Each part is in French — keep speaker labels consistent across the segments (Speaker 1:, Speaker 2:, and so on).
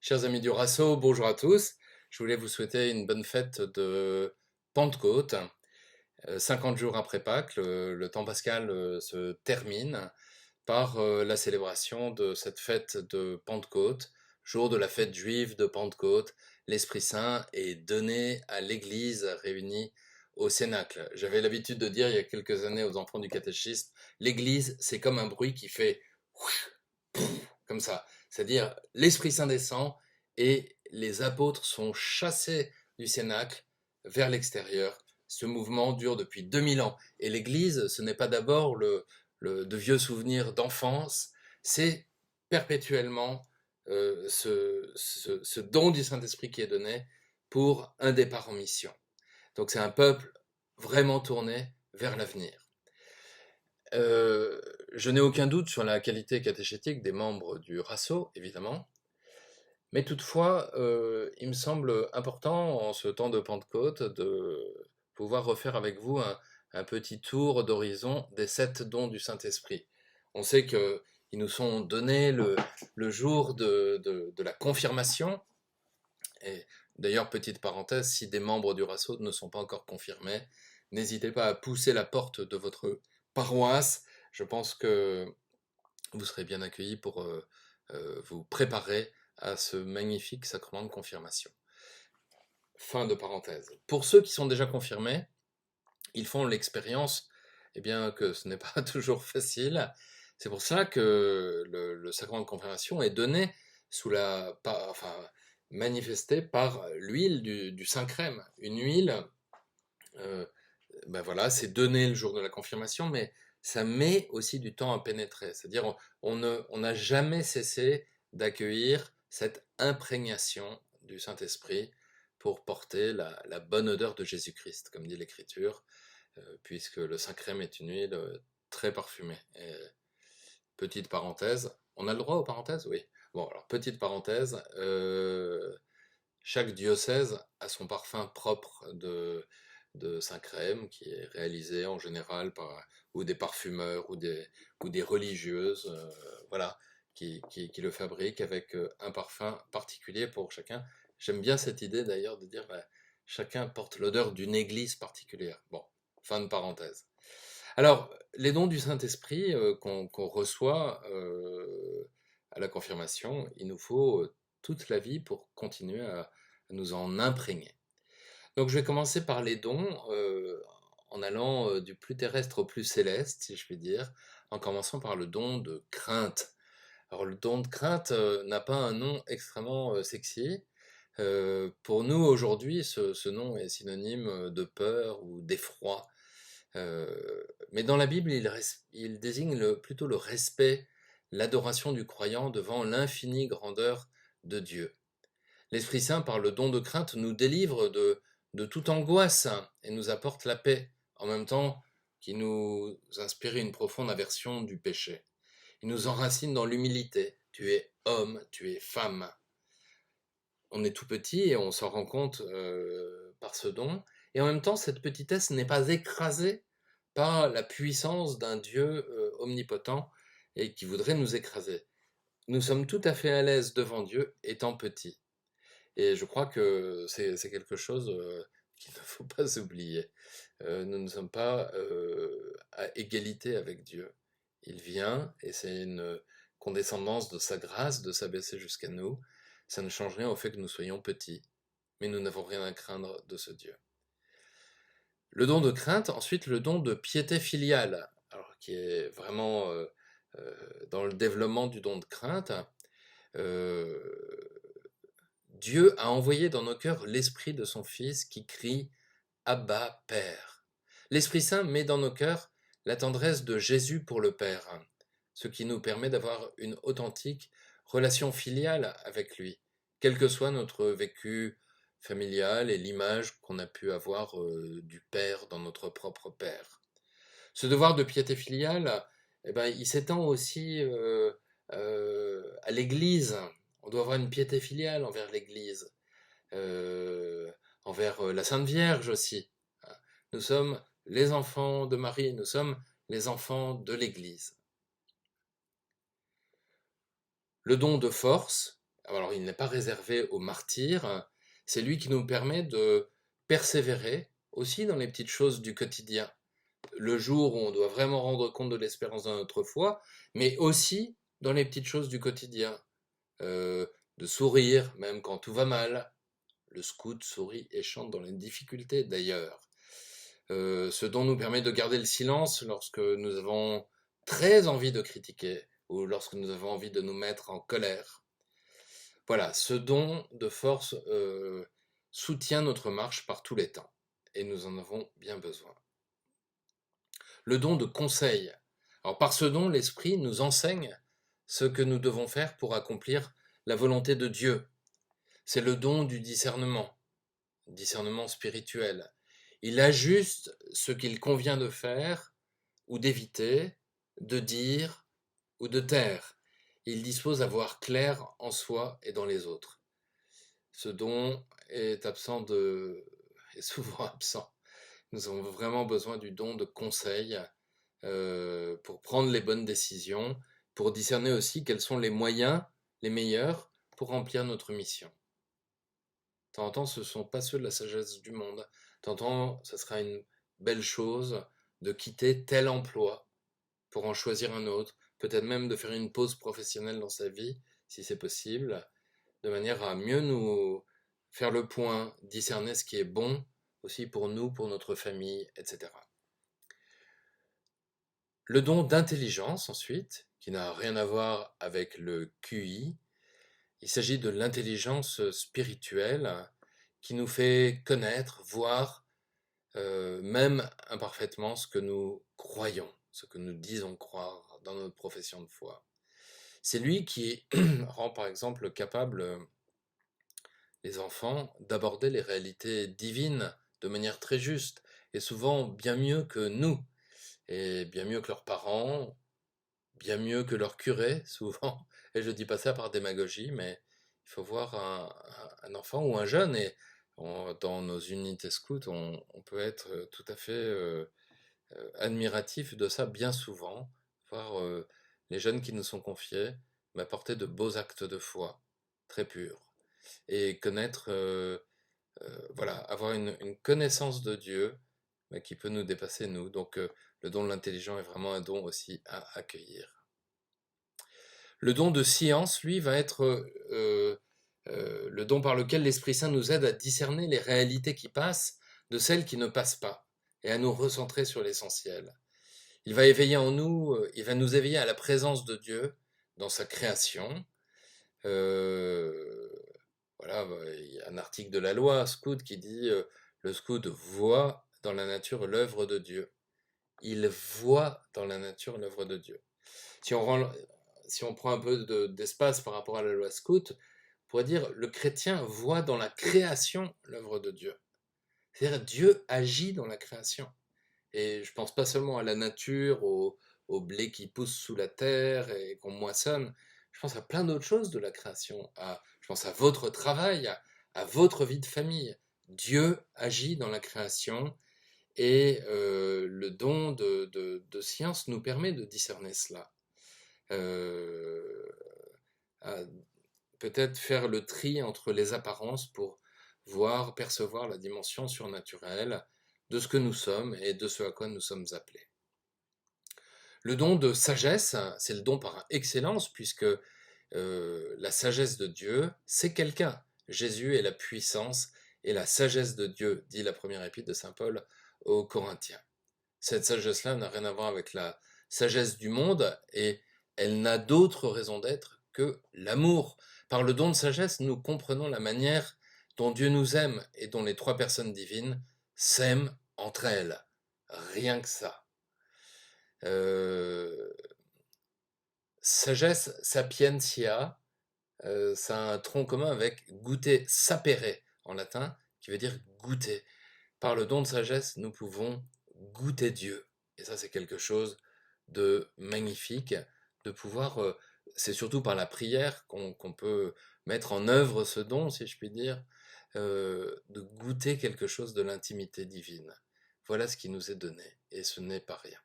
Speaker 1: Chers amis du Rasso, bonjour à tous. Je voulais vous souhaiter une bonne fête de Pentecôte. 50 jours après Pâques, le temps pascal se termine par la célébration de cette fête de Pentecôte, jour de la fête juive de Pentecôte. L'Esprit Saint est donné à l'Église réunie au Cénacle. J'avais l'habitude de dire il y a quelques années aux enfants du catéchisme, l'Église c'est comme un bruit qui fait comme ça. C'est-à-dire, l'Esprit Saint descend et les apôtres sont chassés du Cénacle vers l'extérieur. Ce mouvement dure depuis 2000 ans. Et l'Église, ce n'est pas d'abord de vieux souvenirs d'enfance, c'est perpétuellement ce don du Saint-Esprit qui est donné pour un départ en mission. Donc c'est un peuple vraiment tourné vers l'avenir. Je n'ai aucun doute sur la qualité catéchétique des membres du Rasso, évidemment, mais toutefois, il me semble important, en ce temps de Pentecôte, de pouvoir refaire avec vous un petit tour d'horizon des 7 dons du Saint-Esprit. On sait qu'ils nous sont donnés le jour de la confirmation, et d'ailleurs, petite parenthèse, si des membres du Rasso ne sont pas encore confirmés, n'hésitez pas à pousser la porte de votre paroisse. Je pense que vous serez bien accueillis pour vous préparer à ce magnifique sacrement de confirmation. Fin de parenthèse. Pour ceux qui sont déjà confirmés, ils font l'expérience eh bien, que ce n'est pas toujours facile. C'est pour ça que le sacrement de confirmation est donné sous manifesté par l'huile du Saint-Crème. Une huile, euh, ben voilà, c'est donné le jour de la confirmation, mais ça met aussi du temps à pénétrer. C'est-à-dire, on n'a jamais cessé d'accueillir cette imprégnation du Saint-Esprit pour porter la bonne odeur de Jésus-Christ, comme dit l'Écriture, puisque le Saint-Crème est une huile très parfumée. Et, petite parenthèse, on a le droit aux parenthèses? Oui. Bon, alors, petite parenthèse, chaque diocèse a son parfum propre de Saint-Crème qui est réalisé en général par ou des parfumeurs ou des religieuses, voilà, qui le fabriquent avec un parfum particulier pour chacun. J'aime bien cette idée d'ailleurs de dire bah, chacun porte l'odeur d'une église particulière. Bon, fin de parenthèse. Alors, les dons du Saint-Esprit qu'on reçoit à la confirmation, il nous faut toute la vie pour continuer à nous en imprégner. Donc, je vais commencer par les dons en allant du plus terrestre au plus céleste, si je puis dire, en commençant par le don de crainte. Alors, le don de crainte n'a pas un nom extrêmement sexy. Pour nous, aujourd'hui, ce nom est synonyme de peur ou d'effroi. Mais dans la Bible, il désigne plutôt le respect, l'adoration du croyant devant l'infinie grandeur de Dieu. L'Esprit Saint, par le don de crainte, nous délivre de toute angoisse et nous apporte la paix, en même temps qu'il nous inspire une profonde aversion du péché. Il nous enracine dans l'humilité. Tu es homme, tu es femme. On est tout petit et on s'en rend compte par ce don. Et en même temps, cette petitesse n'est pas écrasée par la puissance d'un Dieu omnipotent et qui voudrait nous écraser. Nous sommes tout à fait à l'aise devant Dieu étant petits. Et je crois que c'est quelque chose qu'il ne faut pas oublier. Nous ne sommes pas à égalité avec Dieu. Il vient et c'est une condescendance de sa grâce de s'abaisser jusqu'à nous. Ça ne change rien au fait que nous soyons petits, mais nous n'avons rien à craindre de ce Dieu. Le don de crainte, ensuite le don de piété filiale, alors qui est vraiment dans le développement du don de crainte. Euh, Dieu a envoyé dans nos cœurs l'esprit de son Fils qui crie Abba, Père. L'Esprit Saint met dans nos cœurs la tendresse de Jésus pour le Père, ce qui nous permet d'avoir une authentique relation filiale avec lui, quel que soit notre vécu familial et l'image qu'on a pu avoir du Père dans notre propre Père. Ce devoir de piété filiale, eh ben, il s'étend aussi à l'Église. On doit avoir une piété filiale envers l'Église, euh, envers la Sainte Vierge aussi. Nous sommes les enfants de Marie, nous sommes les enfants de l'Église. Le don de force, Alors il n'est pas réservé aux martyrs, c'est lui qui nous permet de persévérer aussi dans les petites choses du quotidien. Le jour où on doit vraiment rendre compte de l'espérance de notre foi, mais aussi dans les petites choses du quotidien. De sourire, même quand tout va mal. Le scout sourit et chante dans les difficultés d'ailleurs. Ce don nous permet de garder le silence lorsque nous avons très envie de critiquer ou lorsque nous avons envie de nous mettre en colère. Voilà, ce don de force soutient notre marche par tous les temps et nous en avons bien besoin. Le don de conseil. Alors par ce don, l'Esprit nous enseigne ce que nous devons faire pour accomplir la volonté de Dieu. C'est le don du discernement spirituel. Il ajuste ce qu'il convient de faire ou d'éviter, de dire ou de taire. Il dispose à voir clair en soi et dans les autres. Ce don est souvent absent. Nous avons vraiment besoin du don de conseil pour prendre les bonnes décisions, pour discerner aussi quels sont les moyens les meilleurs pour remplir notre mission. De temps en temps, ce ne sont pas ceux de la sagesse du monde. De temps en temps, ce sera une belle chose de quitter tel emploi pour en choisir un autre, peut-être même de faire une pause professionnelle dans sa vie, si c'est possible, de manière à mieux nous faire le point, discerner ce qui est bon aussi pour nous, pour notre famille, etc. Le don d'intelligence, ensuite, qui n'a rien à voir avec le QI, il s'agit de l'intelligence spirituelle qui nous fait connaître, voir, même imparfaitement, ce que nous croyons, ce que nous disons croire dans notre profession de foi. C'est lui qui rend, par exemple, capable les enfants d'aborder les réalités divines de manière très juste, et souvent bien mieux que nous, et bien mieux que leurs parents, bien mieux que leur curé, souvent. Et je dis pas ça par démagogie, mais il faut voir un enfant ou un jeune, et dans nos unités scouts, on peut être tout à fait admiratif de ça bien souvent, voir les jeunes qui nous sont confiés m'apporter de beaux actes de foi, très purs, et connaître, voilà, avoir une connaissance de Dieu qui peut nous dépasser, nous. Donc le don de l'intelligent est vraiment un don aussi à accueillir. Le don de science, lui, va être le don par lequel l'Esprit Saint nous aide à discerner les réalités qui passent de celles qui ne passent pas, et à nous recentrer sur l'essentiel. Il va éveiller en nous, il va nous éveiller à la présence de Dieu dans sa création. Euh, voilà, il y a un article de la loi scout qui dit le scout voit dans la nature l'œuvre de Dieu. Il voit dans la nature l'œuvre de Dieu. Si on, rend, si on prend un peu d'espace par rapport à la loi scout, on pourrait dire le chrétien voit dans la création l'œuvre de Dieu. C'est-à-dire Dieu agit dans la création. Et je pense pas seulement à la nature, au blé qui pousse sous la terre et qu'on moissonne. Je pense à plein d'autres choses de la création. Je pense à votre travail, à votre vie de famille. Dieu agit dans la création et le don de science nous permet de discerner cela. Peut-être faire le tri entre les apparences pour voir, percevoir la dimension surnaturelle de ce que nous sommes et de ce à quoi nous sommes appelés. Le don de sagesse, c'est le don par excellence, puisque la sagesse de Dieu, c'est quelqu'un. Jésus est la puissance et la sagesse de Dieu, dit la première épître de Saint Paul aux Corinthiens. Cette sagesse-là n'a rien à voir avec la sagesse du monde, et elle n'a d'autre raison d'être que l'amour. Par le don de sagesse, nous comprenons la manière dont Dieu nous aime et dont les trois personnes divines s'aiment entre elles. Rien que ça. Sagesse sapientia, ça a un tronc commun avec goûter, sapere en latin, qui veut dire goûter. Par le don de sagesse, nous pouvons goûter Dieu. Et ça, c'est quelque chose de magnifique, de pouvoir, c'est surtout par la prière qu'on peut mettre en œuvre ce don, si je puis dire, de goûter quelque chose de l'intimité divine. Voilà ce qui nous est donné, et ce n'est pas rien.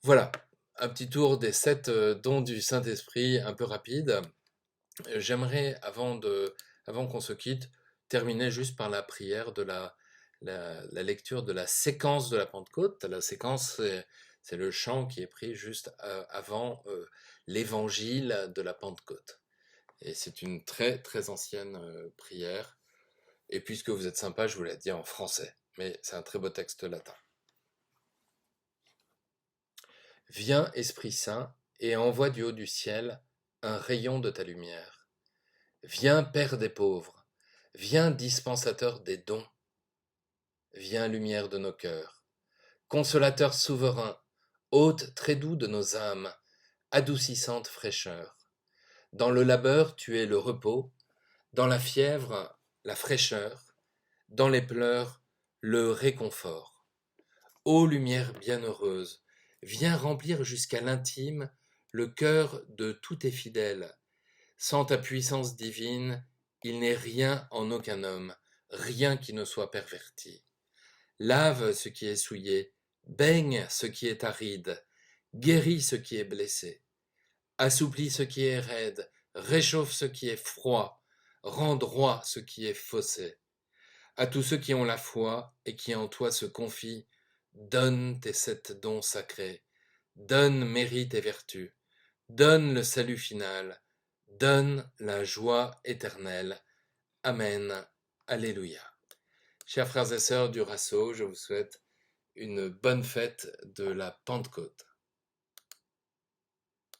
Speaker 1: Voilà, un petit tour des 7 dons du Saint-Esprit, un peu rapide. J'aimerais, avant qu'on se quitte, terminer juste par la prière de la lecture de la séquence de la Pentecôte. La séquence, c'est le chant qui est pris juste avant l'évangile de la Pentecôte. Et c'est une très très ancienne prière. Et puisque vous êtes sympa, je vous la dis en français. Mais c'est un très beau texte latin. Viens, Esprit Saint, et envoie du haut du ciel un rayon de ta lumière. Viens, Père des pauvres, viens, dispensateur des dons, viens, lumière de nos cœurs, consolateur souverain, hôte très doux de nos âmes, adoucissante fraîcheur. Dans le labeur, tu es le repos, dans la fièvre, la fraîcheur, dans les pleurs, le réconfort. Ô lumière bienheureuse, viens remplir jusqu'à l'intime le cœur de tous tes fidèles. Sans ta puissance divine, il n'est rien en aucun homme, rien qui ne soit perverti. Lave ce qui est souillé, baigne ce qui est aride, guéris ce qui est blessé, assouplis ce qui est raide, réchauffe ce qui est froid, rends droit ce qui est faussé. À tous ceux qui ont la foi et qui en toi se confient, donne tes 7 dons sacrés, donne mérite et vertu, donne le salut final, donne la joie éternelle. Amen. Alléluia. Chers frères et sœurs du Rasso, je vous souhaite une bonne fête de la Pentecôte.